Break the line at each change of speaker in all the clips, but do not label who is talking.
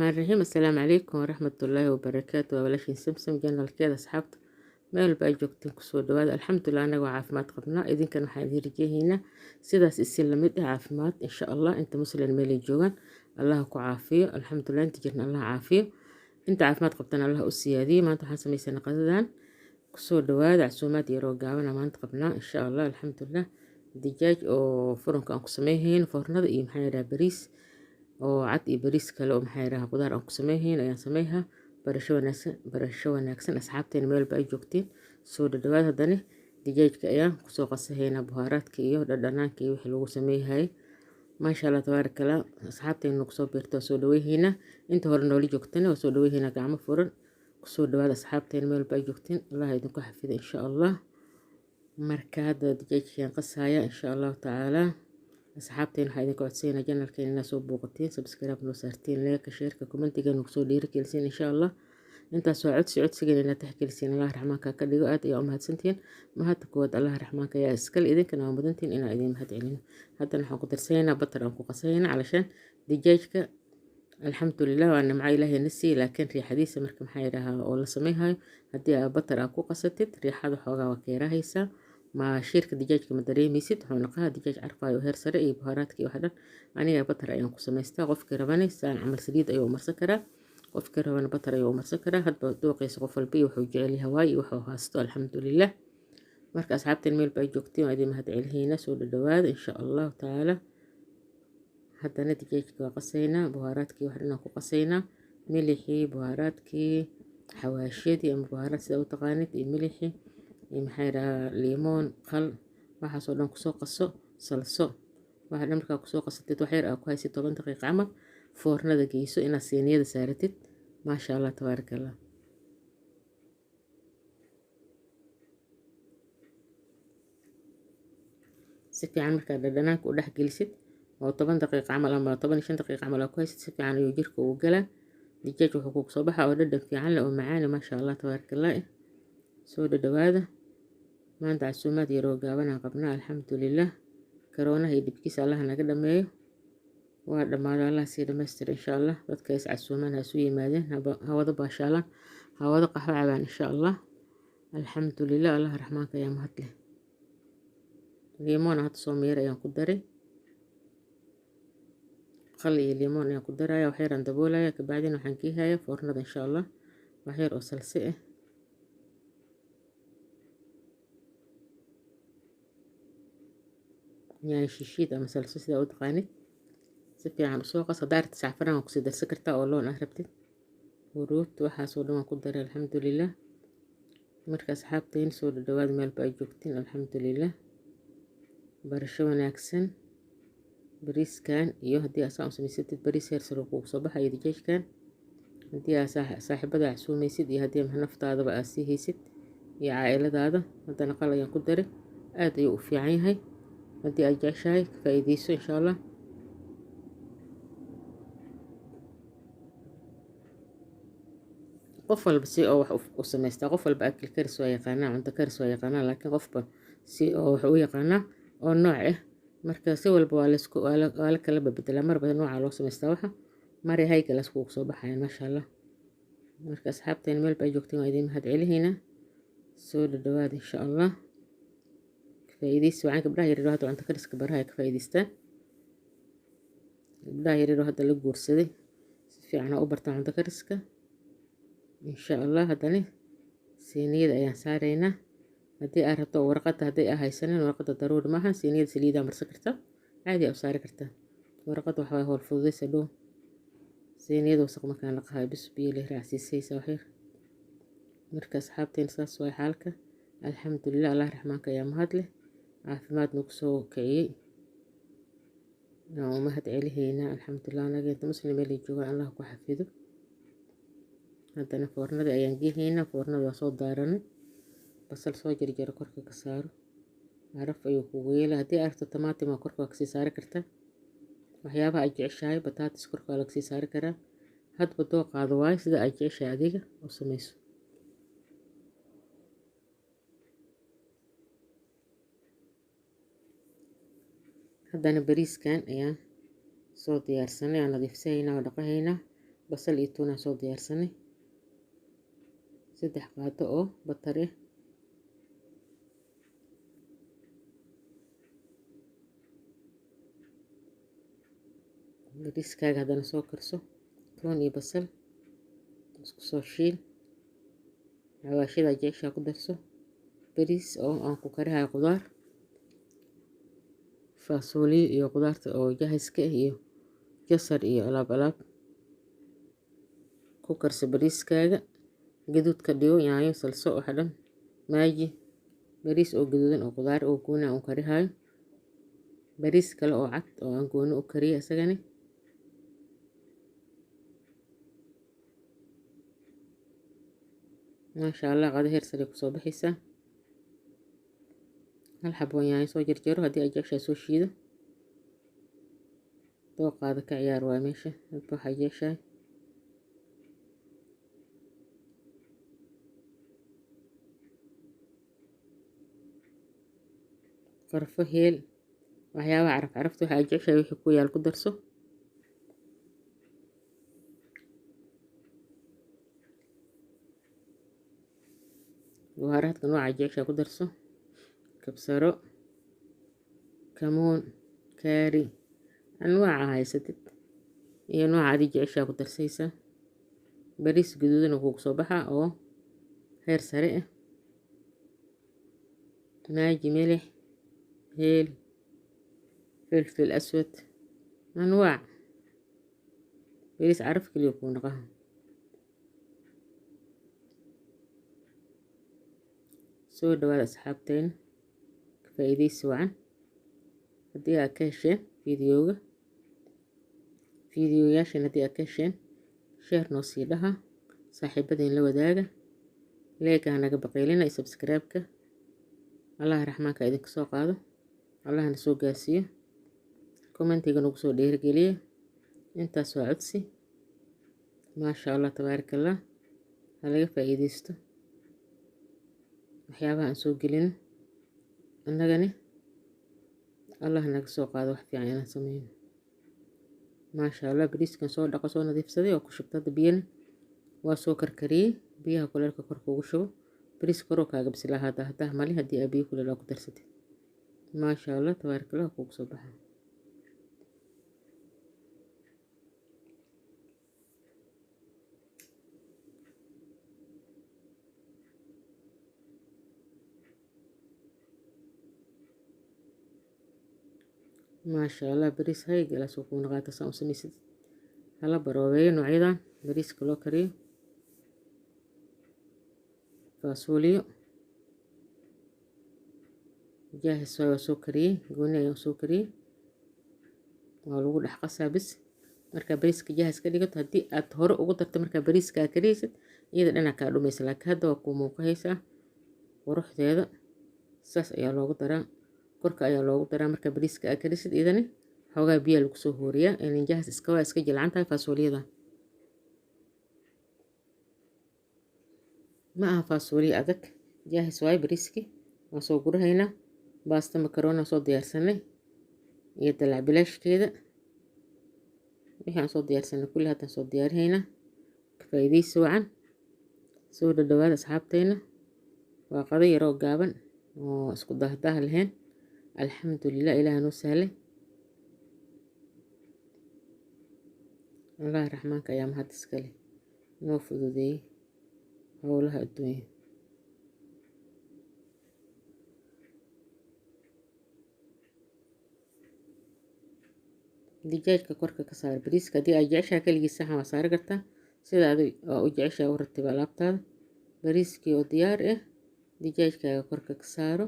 الرحمن الرحيم. السلام عليكم ورحمة الله وبركاته. walaashiin samsam janalkeeda asxaabta meel baa joogtiin kusoo dhawaada. alxamdulilah anaga waa caafimaad qabnaa, idinkan waxaan idin rajeehaynaa sidaas isi lamid ah caafimaad insha allah. inta muslim meelay joogaan allah ku caafiyo, alxamdulilah. inta jirna allah caafiyo, inta caafimaad qabtana allah u siyaadiyo. maanta waxaan samaysanaa qadadan, kusoo dhawaada. casuumaad yaroo gaabana maanta qabnaa insha allah, alxamdulilah. dijaaj oo furunka aan ku sameeyhayn foornada iyo maxaa yidhaha bariis oo cad iyo bariis kale oo maxaa yidhaha qudaar aan ku sameeyhayn ayaan sameeyhaa. barasho wanaagsan asxaabteena meel ba ay joogtiin, soo dhawaad. haddana dijaajka ayaan kusoo qasahaynaa buhaaraadka iyo dhadhanaanka iyo wixii lagu sameeyhay. maasha allah tabaarakallah. asxaabteena kusoo beerto waa soo dhaweyhaynaa, inta hore noola joogtana waa soo dhaweyhaynaa gacmo furan. kusoo dhawaad asxaabteena meel ba ay joogtiin, allah idinku xafido insha allah. marka hadda dijaajkayaan qasaya insha allahu tacaala. asxaabteen waxaa idinka codsaynaa janalkeena inaa soo booqatiin, subscribe noo saartiin, leeka sheerka commentiga nagu soo dhiirigelisiin insha allah. intaas waa codsigan inaad taxgelisiin. allah raxmaanka ka dhigo, aad ayaa u mahadsantihiin. mahadda kuwaad allah raxmaanka ayaa iskale, idinkana waa mudantiin inaa idin mahad celino. haddana waxaan ku darsanaynaa batar aan ku qasaynaa calashaan dijaajka. alxamdulilah waa nimco ilaahay na siiye, laakiin riixadiisa marka maxaa yidhahaa oo la samayhayo haddii aa batar aa ku qasatid riixada xoogaa waa keerahaysaa. shiirka dijaajka ma dareemaysid, wuxuu naqaha dijaaj carfaayo heer sare iyo buhaaraadka iyo wax dhan. aniga batar ayaan ku samaystaa, qofkii rabana saan camal saliid ayuu marsan karaa, qofkii rabana batar ayuu marsan karaa. hadba dooqaysa qof walba iyo wuxuu jecel yahay waaye wuxuu haasto, alxamdulilah. marka asxaabteen meel baa joogtiin waa idin mahad celihiina, soo dhawaada insha allahu tacaala. haddana dijaajka waa qasaynaa, buhaaraadkii wax dhan aan ku qasaynaa, milixii, buhaaraadkii, xawaashiyadii ama buhaaraad sida u taqaanid, iyo milixii iyo maxaa yidhahaa liimoon, qal, waxaasoo dhan kusoo qaso. salso waxa dhan markaa kusoo qasatid wax yar aa ku haysid 10 daqiiqo camal, foornada geyso inaad siiniyada saaratid. maasha allah tabaarakallah. si fiican markaa dhadhanaanka u dhex gelisid oo 10 daqiiqo camal ama 15 daqiiqo camal aa ku haysid, si fiican ayuu jirka ugu galaa. dijaaj wuxuu kugu soo baxaa oo dhadhan fiican leh oo macaan, maasha allah tabaarakallah. soo dhawaada. maanta casuumaad yaroo gaabanaan qabnaa, alxamdulilah. karoonaha iyo dhibkiisa allah naga dhameeyo, waa dhammaado allah sii dhamaystira insha allah. dadka is casuumaan ha isu yimaadeen, hawada baashaalaan, hawada qaxwo cabaan insha allah. alxamdulilah. allah raxmaanka ayaa mahad leh. liimoona hadda soo meera ayaan ku daray, qal iyo liimoon ayaan ku daraya, wax yaraan daboolaya, kabacdina waxaan geehaya foornada insha allah. wax yar oo salsi ah, يعني شيشيد ama salso sida u taqaanid. si fiican usoo qas. haddaa rabtid sacfaraan waa kusii darsan kartaa oo loon ah rabtid, huruud waxaasoo dhan waan ku daray, alxamdulilah. marka asxaabteen soo dhawaad meel ba ay joogtiin, alxamdulilah. barasho wanaagsan. bariiskan iyo haddii asaa u samaysatid bariis heer sare kugu soo baxayo dijaajkan, haddii aa saaxiibada casuumaysid iyo haddii naftaadaba aa sii haysid iyo caa'iladaada. haddana qal ayaan ku daray, aad ayuu u fiican yahay. haddii aad jeceshahay ka faa'iidayso insha allah. qof walba si oo wax u samaystaa, qof walba akil karis waa yaqaanaa, cunto karis waa yaqaanaa, laakiin qofba si oo wax u yaqaanaa oo nooc ah. marka si walba waa la kala bedelaa, marba nooca loo samaystaa waxa mari hayga la iskugu soo baxayan maasha allah. marka asxaabteen meel baa joogtiin waa idin mahad celihiina, soo dhawaad insha allah. faa'iidaysi wacan. gabdhaha yaryar hadda cunto kariska baraha ka faa'iidaystaan, gabdhaha yaryar hadda la guursaday si fiican u bartaan cunto kariska insha allah. haddana siiniyada ayaan saaraynaa. haddii aad rabto warqadda, hadday aa haysanin warqadda daruuri maaha, siiniyada saliidaa marsan kartaa, caadi aa u saari kartaa. warqadda waxa waye howl fududaysa dhow. siiniyada wasaq markaan la qahayo bis biyo leh raacsiisaysa wax yar. marka asxaabteen saas waay xaalka, alxamdulilah. allah raxmaanka ayaa mahad leh, caafimaad nagu soo kiciyey, waan u mahad celihaynaa, alxamdulilah. anaga inta muslim meelay joogaan allah ku xafido. haddana foornada ayaan geehaynaa, foornada waa soo daaranay. basal soo jarjaro korka ka saaro, caraf ayuu kugu yeela. haddii aad rabto tamaatim waa korka waa kasii saari kartaa, waxyaabaha aad jeceshahay bataatis korka waa lagasii saari karaa. hadba doo qaado waayo sida aad jeceshahay adiga u samayso. haddana bariiskan ayaan soo diyaarsanay, aan nadiifsanaynaa oo dhaqahaynaa. basal iyo tuun aan soo diyaarsanay 3 qaado oo batar ah bariiskaaga haddana soo karso tuun iyo basal isku soo shiil xawaashida jeceshaa ku darso bariis oo aan ku karihayo qudaar faasoliyo iyo qudaarta oo jahiska ah iyo jasar iyo alaab ku karso bariiskaaga gaduud ka dhigo yaanyo salso waxa dhan maaji bariis oo gaduudan oo qudaar oo gooni aan u karihayo bariis kale oo cad oo aan gooni u kariyo isagana maasha Allah qado heer sare ku soo baxaysaa hal xabo yaanyo soo jarjaro haddii aad jeceshahay soo shiido dooqaada ka ciyaar waa meesha hadba waxaa jeceshahay qarfo heel waxyaabaha carafta waxa aad jeceshahay wixii ku yaal ku darso buharaadka nooca jeceshaa ku darso kabsaro kamuun kaari anwaaca haysatid iyo nooca aad jeceshaa ku darsaysaa bariis gaduudan oo kugu soo baxa oo heer sare ah maaji milix heel فلفل أسود أنواع بليس عرف كل يكون قهم سو دوال أصحابتين كفايدي سوعا هدي أكاشين فيديو ياشين هدي أكاشين شير نوصي لها صاحبتين لو داقة ليك أنا قبقيلنا سبسكرايبك الله رحمك إذنك سوق هذا الله نسوق قاسيه كومنتيga nagu soo dhiirigeliya intaas waa codsi maasha Allah tabaaraka Allah ha laga faa'iideysto waxyaabaha aan soo gelin annagani Allah naga soo qaado wax fiican inaan sameeyno maasha Allah bariiskan soo dhaqo soo nadiifsaday oo ku shubtada biyana waa soo karkariyay biyaha kuleelka kor kugu shubo bariis kor oo kaaga bislaa hada mali haddii aad biyo kuleel ku darsatid maasha Allah tabaaraka Allah kugu soo baxaa ما شاء الله بريس هاي جلس وكون غاتا سام سميسد هلا بروبين وعيدا بريس كلو كري فاصوليو جاهز سوى سكري قلنا يوم سكري ولو دحقسها بس marka bariiska jaahis ka dhigato haddii aad hore ugu darto marka bariiska kariysid iyada dhinac ka dhumaysa laakiin hadda waa ku muuqaysaa quruxdeeda saas ayaa loogu daraa korka ayaa loogu daraa marka bariiska aad karisid idani xoogaa biyo lagu soo hooriyaa in jaahis iska jilcan tahay faasooliyada ma aha faasooliya adag jaahis waay bariiski waan soo gurahaynaa baasta makaroona soo diyaarsanay iyo dalac bilaashkeeda wixii aan soo diyaarsanay kulli haddaan soo diyaarihaynaa kafaa'iidaysi wacan soo dhadhawaada asxaabtayna waa qado yaroo gaaban oo isku dahdaah lahayn alxamdulilah ilaah noo sahlay allah raxmaanka ayaa mahad iskale noo fududeeyey howlaha adduunya digaagka korka ka saar bariiska haddii aad jeceshahay kaligiis saxan waa saari kartaa sida aad u jeceshahay u ratiba alaabtaada bariiskii oo diyaar ah digaagkaaga korka ka saaro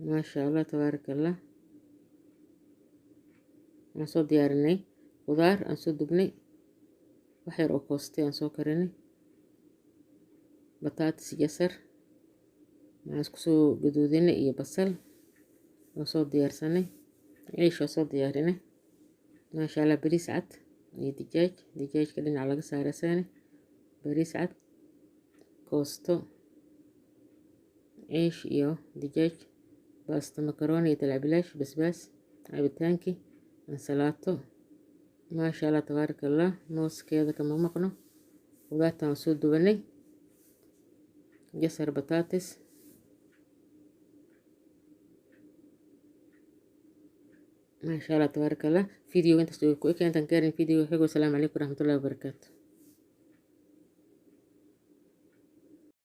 maasha Allah tabaaraka Allah aan soo diyaarinay qudaar aan soo dubnay wax yar oo koostay aan soo karinay bataatis jasar aan isku soo gaduudinay iyo basal oo soo diyaarsanay ciish oo soo diyaarinay maasha Allah bariis cad iyo digaagka dhinac laga saaray saane bariis cad koosto ciish iyo digaag basta makaroni iyo dalac bilaash basbaas cabitaankii ansalaato ما شاء الله تبارك الله. موس كذا كما مقنو وذات مسود بني جسر بطاطس. ما شاء الله تبارك الله. فيديو انت سويكو انت كارين فيديو حلو. السلام عليكم ورحمة الله وبركاته.